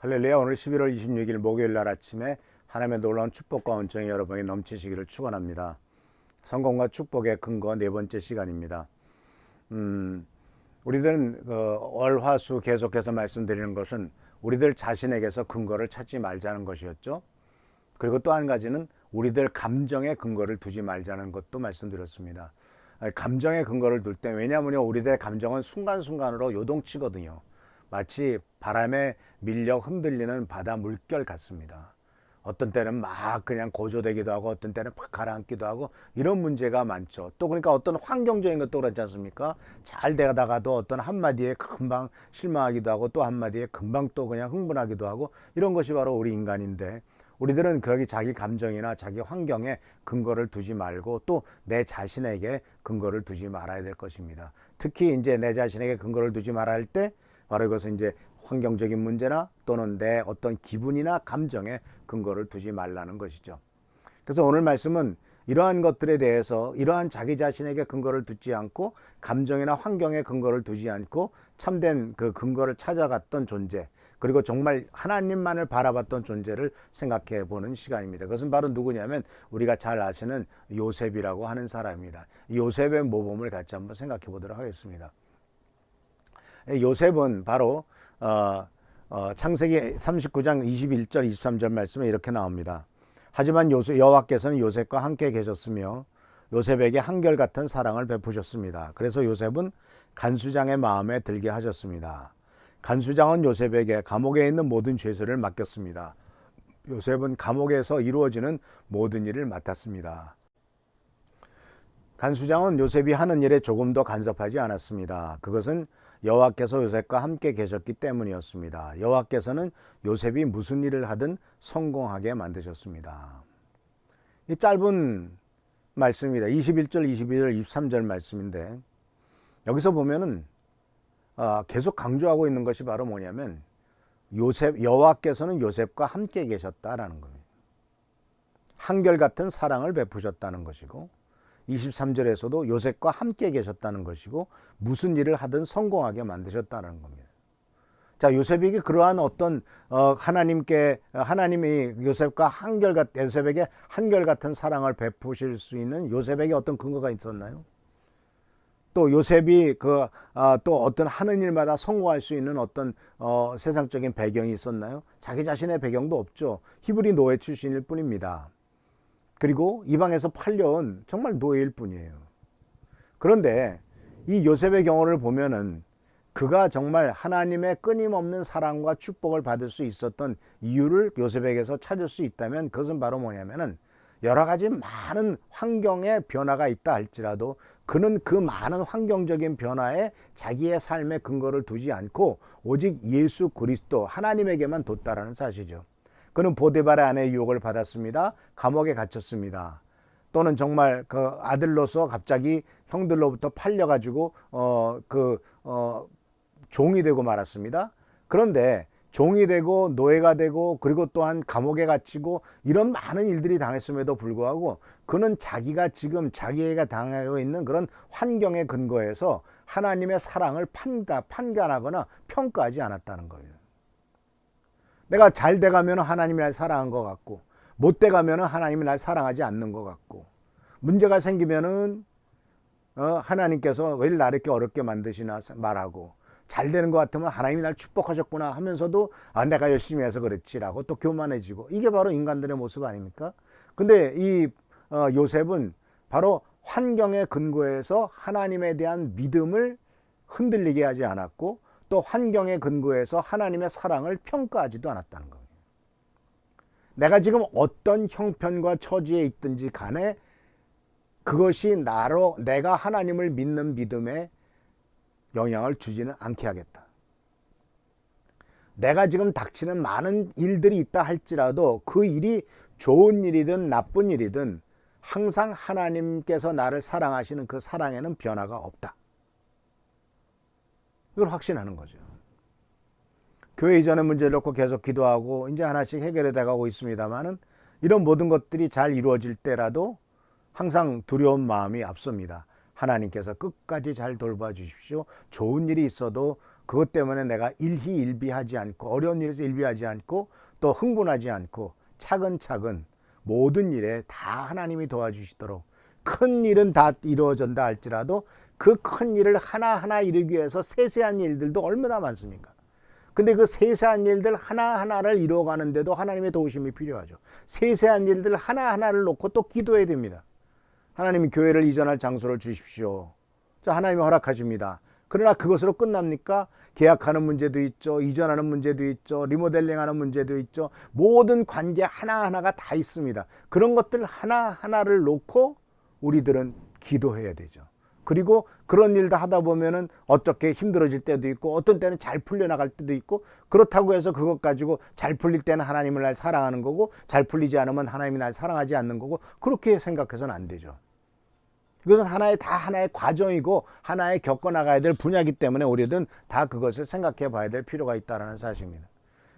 할렐루야. 오늘 11월 26일 목요일 날 아침에 하나님의 놀라운 축복과 은총이 여러분에게 넘치시기를 축원합니다. 성공과 축복의 근거 네 번째 시간입니다. 우리들은 월, 화, 수 계속해서 말씀드리는 것은 우리들 자신에게서 근거를 찾지 말자는 것이었죠. 그리고 또 한 가지는 우리들 감정에 근거를 두지 말자는 것도 말씀드렸습니다. 감정에 근거를 둘 때, 왜냐하면 우리들의 감정은 순간순간으로 요동치거든요. 마치 바람에 밀려 흔들리는 바다 물결 같습니다. 어떤 때는 막 그냥 고조되기도 하고 어떤 때는 팍 가라앉기도 하고 이런 문제가 많죠. 또 그러니까 어떤 환경적인 것도 그렇지 않습니까? 잘 되다가도 어떤 한마디에 금방 실망하기도 하고 또 한마디에 금방 또 그냥 흥분하기도 하고 이런 것이 바로 우리 인간인데, 우리들은 거기 자기 감정이나 자기 환경에 근거를 두지 말고 또 내 자신에게 근거를 두지 말아야 될 것입니다. 특히 이제 내 자신에게 근거를 두지 말아야 할 때 바로 이것은 이제 환경적인 문제나 또는 내 어떤 기분이나 감정에 근거를 두지 말라는 것이죠. 그래서 오늘 말씀은 이러한 것들에 대해서, 이러한 자기 자신에게 근거를 두지 않고 감정이나 환경에 근거를 두지 않고 참된 그 근거를 찾아갔던 존재, 그리고 정말 하나님만을 바라봤던 존재를 생각해 보는 시간입니다. 그것은 바로 누구냐면 우리가 잘 아시는 요셉이라고 하는 사람입니다. 요셉의 모범을 같이 한번 생각해 보도록 하겠습니다. 요셉은 바로 창세기 39장 21절 23절 말씀에 이렇게 나옵니다. 하지만 여호와께서는 요셉과 함께 계셨으며 요셉에게 한결같은 사랑을 베푸셨습니다. 그래서 요셉은 간수장의 마음에 들게 하셨습니다. 간수장은 요셉에게 감옥에 있는 모든 죄수를 맡겼습니다. 요셉은 감옥에서 이루어지는 모든 일을 맡았습니다. 간수장은 요셉이 하는 일에 조금도 간섭하지 않았습니다. 그것은 여호와께서 요셉과 함께 계셨기 때문이었습니다. 여호와께서는 요셉이 무슨 일을 하든 성공하게 만드셨습니다. 이 짧은 말씀입니다. 21절, 22절, 23절 말씀인데 여기서 보면은 계속 강조하고 있는 것이 바로 뭐냐면 여호와께서는 요셉과 함께 계셨다라는 겁니다. 한결같은 사랑을 베푸셨다는 것이고 23절에서도 요셉과 함께 계셨다는 것이고 무슨 일을 하든 성공하게 만드셨다는 겁니다. 자, 요셉에게 그러한 어떤 하나님이 요셉에게 한결같은 사랑을 베푸실 수 있는 요셉에게 어떤 근거가 있었나요? 또 요셉이 또 어떤 하는 일마다 성공할 수 있는 어떤 세상적인 배경이 있었나요? 자기 자신의 배경도 없죠. 히브리 노예 출신일 뿐입니다. 그리고 이방에서 팔려온 정말 노예일 뿐이에요. 그런데 이 요셉의 경우를 보면은 그가 정말 하나님의 끊임없는 사랑과 축복을 받을 수 있었던 이유를 요셉에게서 찾을 수 있다면 그것은 바로 뭐냐면은 여러 가지 많은 환경의 변화가 있다 할지라도 그는 그 많은 환경적인 변화에 자기의 삶의 근거를 두지 않고 오직 예수 그리스도 하나님에게만 뒀다라는 사실이죠. 그는 보디발의 아내의 유혹을 받았습니다. 감옥에 갇혔습니다. 또는 정말 그 아들로서 갑자기 형들로부터 팔려가지고 종이 되고 말았습니다. 그런데 종이 되고 노예가 되고 그리고 또한 감옥에 갇히고 이런 많은 일들이 당했음에도 불구하고 그는 자기가 당하고 있는 그런 환경의 근거에서 하나님의 사랑을 판단하거나 평가하지 않았다는 거예요. 내가 잘 돼가면 하나님이 날 사랑한 것 같고 못 돼가면 하나님이 날 사랑하지 않는 것 같고 문제가 생기면은 하나님께서 왜 나를 이렇게 어렵게 만드시나 말하고 잘 되는 것 같으면 하나님이 날 축복하셨구나 하면서도 내가 열심히 해서 그렇지라고 또 교만해지고 이게 바로 인간들의 모습 아닙니까? 근데 이 요셉은 바로 환경의 근거에서 하나님에 대한 믿음을 흔들리게 하지 않았고 또 환경의 근거에서 하나님의 사랑을 평가하지도 않았다는 겁니다. 내가 지금 어떤 형편과 처지에 있든지 간에 그것이 내가 하나님을 믿는 믿음에 영향을 주지는 않게 하겠다. 내가 지금 닥치는 많은 일들이 있다 할지라도 그 일이 좋은 일이든 나쁜 일이든 항상 하나님께서 나를 사랑하시는 그 사랑에는 변화가 없다. 이걸 확신하는 거죠. 교회 이전의 문제를 놓고 계속 기도하고 이제 하나씩 해결해 나가고 있습니다만은 이런 모든 것들이 잘 이루어질 때라도 항상 두려운 마음이 앞섭니다. 하나님께서 끝까지 잘 돌봐 주십시오. 좋은 일이 있어도 그것 때문에 내가 일희일비하지 않고 어려운 일에서 일비하지 않고 또 흥분하지 않고 차근차근 모든 일에 다 하나님이 도와주시도록 큰 일은 다 이루어진다 할지라도 그 큰 일을 하나하나 이루기 위해서 세세한 일들도 얼마나 많습니까? 근데 그 세세한 일들 하나하나를 이루어가는데도 하나님의 도우심이 필요하죠. 세세한 일들 하나하나를 놓고 또 기도해야 됩니다. 하나님 교회를 이전할 장소를 주십시오. 자, 하나님이 허락하십니다. 그러나 그것으로 끝납니까? 계약하는 문제도 있죠. 이전하는 문제도 있죠. 리모델링하는 문제도 있죠. 모든 관계 하나하나가 다 있습니다. 그런 것들 하나하나를 놓고 우리들은 기도해야 되죠. 그리고 그런 일도 하다 보면은 어떻게 힘들어질 때도 있고 어떤 때는 잘 풀려나갈 때도 있고 그렇다고 해서 그것 가지고 잘 풀릴 때는 하나님을 날 사랑하는 거고 잘 풀리지 않으면 하나님이 날 사랑하지 않는 거고 그렇게 생각해서는 안 되죠. 이것은 하나의 과정이고 하나의 겪어나가야 될 분야이기 때문에 우리는 다 그것을 생각해 봐야 될 필요가 있다는 사실입니다.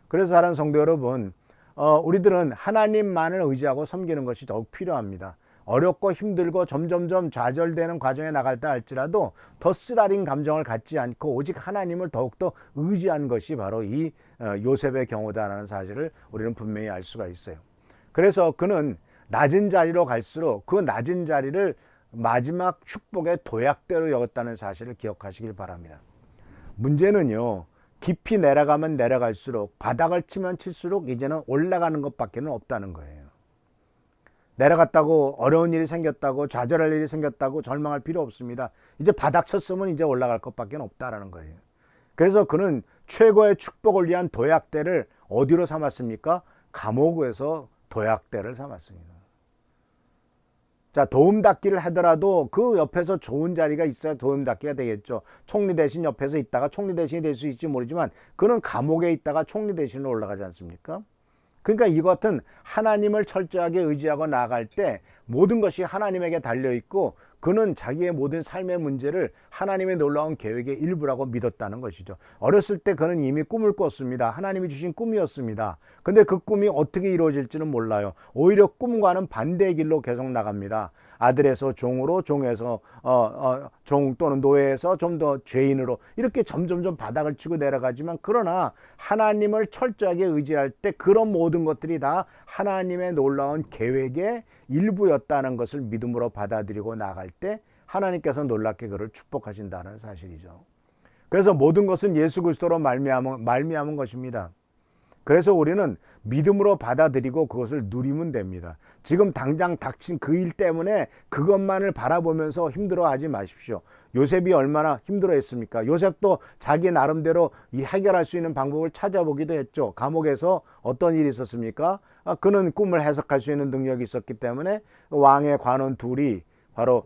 그래서 사랑하는 성도 여러분, 우리들은 하나님만을 의지하고 섬기는 것이 더욱 필요합니다. 어렵고 힘들고 점점점 좌절되는 과정에 나갈 때 할지라도 더 쓰라린 감정을 갖지 않고 오직 하나님을 더욱더 의지한 것이 바로 이 요셉의 경우다라는 사실을 우리는 분명히 알 수가 있어요. 그래서 그는 낮은 자리로 갈수록 그 낮은 자리를 마지막 축복의 도약대로 여겼다는 사실을 기억하시길 바랍니다. 문제는요, 깊이 내려가면 내려갈수록 바닥을 치면 칠수록 이제는 올라가는 것밖에는 없다는 거예요. 내려갔다고 어려운 일이 생겼다고 좌절할 일이 생겼다고 절망할 필요 없습니다. 이제 바닥 쳤으면 이제 올라갈 것밖에 없다라는 거예요. 그래서 그는 최고의 축복을 위한 도약대를 어디로 삼았습니까? 감옥에서 도약대를 삼았습니다. 자, 도움닫기를 하더라도 그 옆에서 좋은 자리가 있어야 도움닫기가 되겠죠. 총리 대신 옆에서 있다가 총리 대신이 될 수 있을지 모르지만 그는 감옥에 있다가 총리 대신으로 올라가지 않습니까? 그러니까 이것은 하나님을 철저하게 의지하고 나아갈 때 모든 것이 하나님에게 달려있고 그는 자기의 모든 삶의 문제를 하나님의 놀라운 계획의 일부라고 믿었다는 것이죠. 어렸을 때 그는 이미 꿈을 꿨습니다. 하나님이 주신 꿈이었습니다. 근데 그 꿈이 어떻게 이루어질지는 몰라요. 오히려 꿈과는 반대의 길로 계속 나갑니다. 아들에서 종으로, 종에서 종 또는 노예에서 좀 더 죄인으로 이렇게 점점점 바닥을 치고 내려가지만 그러나 하나님을 철저하게 의지할 때 그런 모든 것들이 다 하나님의 놀라운 계획의 일부였다는 것을 믿음으로 받아들이고 나갈 때 하나님께서 놀랍게 그를 축복하신다는 사실이죠. 그래서 모든 것은 예수 그리스도로 말미암은 것입니다. 그래서 우리는 믿음으로 받아들이고 그것을 누리면 됩니다. 지금 당장 닥친 그 일 때문에 그것만을 바라보면서 힘들어하지 마십시오. 요셉이 얼마나 힘들어했습니까? 요셉도 자기 나름대로 이 해결할 수 있는 방법을 찾아보기도 했죠. 감옥에서 어떤 일이 있었습니까? 그는 꿈을 해석할 수 있는 능력이 있었기 때문에 왕의 관원 둘이 바로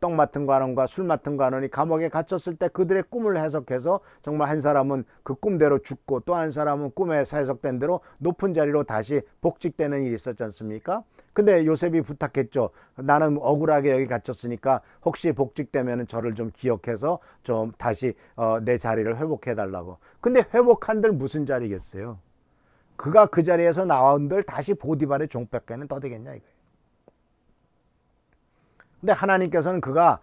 떡 맡은 관원과 술 맡은 관원이 감옥에 갇혔을 때 그들의 꿈을 해석해서 정말 한 사람은 그 꿈대로 죽고 또 한 사람은 꿈에서 해석된 대로 높은 자리로 다시 복직되는 일이 있었지 않습니까? 근데 요셉이 부탁했죠. 나는 억울하게 여기 갇혔으니까 혹시 복직되면 저를 좀 기억해서 좀 다시 내 자리를 회복해 달라고. 근데 회복한들 무슨 자리겠어요? 그가 그 자리에서 나온들 다시 보디발의 종뺏기는 더 되겠냐 이거예요. 근데 하나님께서는 그가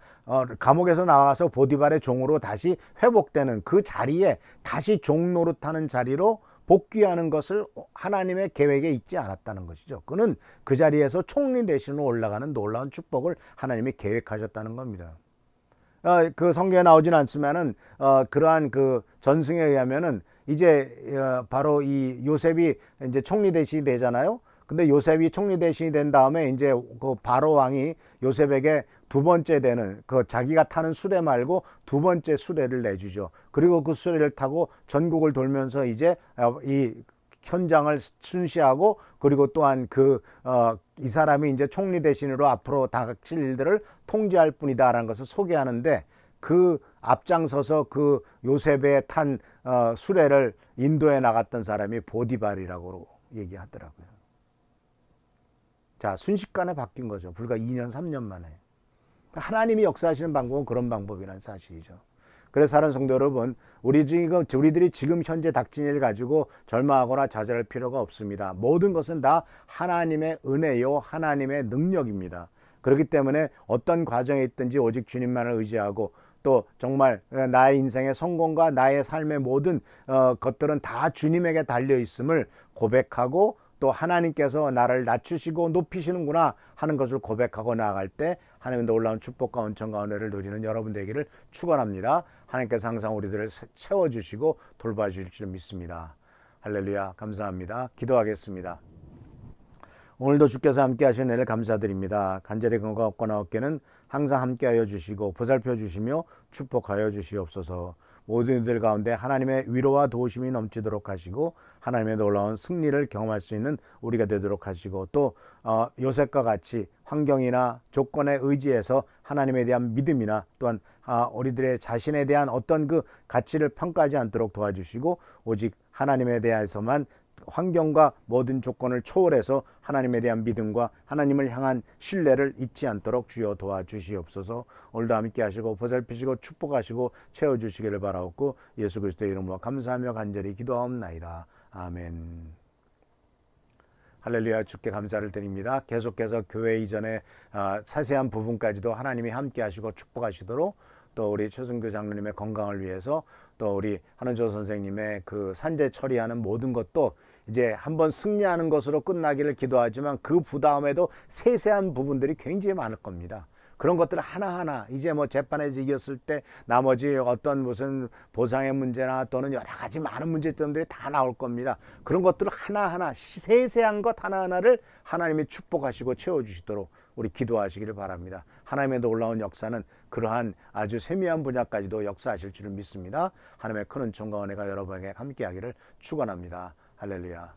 감옥에서 나와서 보디발의 종으로 다시 회복되는 그 자리에 다시 종 노릇하는 자리로 복귀하는 것을 하나님의 계획에 있지 않았다는 것이죠. 그는 그 자리에서 총리 대신으로 올라가는 놀라운 축복을 하나님이 계획하셨다는 겁니다. 그 성경에 나오진 않지만은 그러한 그 전승에 의하면은 이제 바로 이 요셉이 이제 총리 대신이 되잖아요. 근데 요셉이 총리 대신이 된 다음에 이제 그 바로 왕이 요셉에게 두 번째 되는 그 자기가 타는 수레 말고 두 번째 수레를 내주죠. 그리고 그 수레를 타고 전국을 돌면서 이제 이 현장을 순시하고 그리고 또한 이 사람이 이제 총리 대신으로 앞으로 닥칠 일들을 통제할 뿐이다라는 것을 소개하는데 그 앞장서서 그 요셉의 탄 수레를 인도에 나갔던 사람이 보디발이라고 얘기하더라고요. 자, 순식간에 바뀐 거죠. 불과 2년, 3년 만에. 하나님이 역사하시는 방법은 그런 방법이라는 사실이죠. 그래서 사랑하는 성도 여러분, 우리들이 지금 현재 닥친 일 가지고 절망하거나 좌절할 필요가 없습니다. 모든 것은 다 하나님의 은혜요, 하나님의 능력입니다. 그렇기 때문에 어떤 과정에 있든지 오직 주님만을 의지하고 또 정말 나의 인생의 성공과 나의 삶의 모든 것들은 다 주님에게 달려 있음을 고백하고, 또 하나님께서 나를 낮추시고 높이시는구나 하는 것을 고백하고 나아갈 때 하나님의 놀라운 축복과 은총과 은혜를 누리는 여러분 되기를 축원합니다. 하나님께서 항상 우리들을 채워주시고 돌봐주실 줄 믿습니다. 할렐루야. 감사합니다. 기도하겠습니다. 오늘도 주께서 함께 하신 은혜를 감사드립니다. 간절히 근거 없거나 없게는 항상 함께하여 주시고 보살펴 주시며 축복하여 주시옵소서. 모든 이들 가운데 하나님의 위로와 도우심이 넘치도록 하시고 하나님의 놀라운 승리를 경험할 수 있는 우리가 되도록 하시고, 또 요셉과 같이 환경이나 조건에 의지해서 하나님에 대한 믿음이나 또한 우리들의 자신에 대한 어떤 그 가치를 평가하지 않도록 도와주시고, 오직 하나님에 대해서만 환경과 모든 조건을 초월해서 하나님에 대한 믿음과 하나님을 향한 신뢰를 잊지 않도록 주여 도와주시옵소서. 오늘도 함께 하시고 보살피시고 축복하시고 채워주시기를 바라옵고 예수 그리스도의 이름으로 감사하며 간절히 기도하옵나이다. 아멘. 할렐루야. 주께 감사를 드립니다. 계속해서 교회 이전에 자세한 부분까지도 하나님이 함께 하시고 축복하시도록, 또 우리 최승규 장로님의 건강을 위해서, 또 우리 한은조 선생님의 그 산재 처리하는 모든 것도 이제 한번 승리하는 것으로 끝나기를 기도하지만 그 다음에도 세세한 부분들이 굉장히 많을 겁니다. 그런 것들을 하나하나 이제 뭐 재판에서 이겼을 때 나머지 어떤 무슨 보상의 문제나 또는 여러 가지 많은 문제점들이 다 나올 겁니다. 그런 것들을 하나하나 세세한 것 하나하나를 하나님이 축복하시고 채워주시도록 우리 기도하시기를 바랍니다. 하나님의 놀라운 역사는 그러한 아주 세미한 분야까지도 역사하실 줄을 믿습니다. 하나님의 큰 은총과 은혜가 여러분에게 함께하기를 축원합니다. 할렐루야.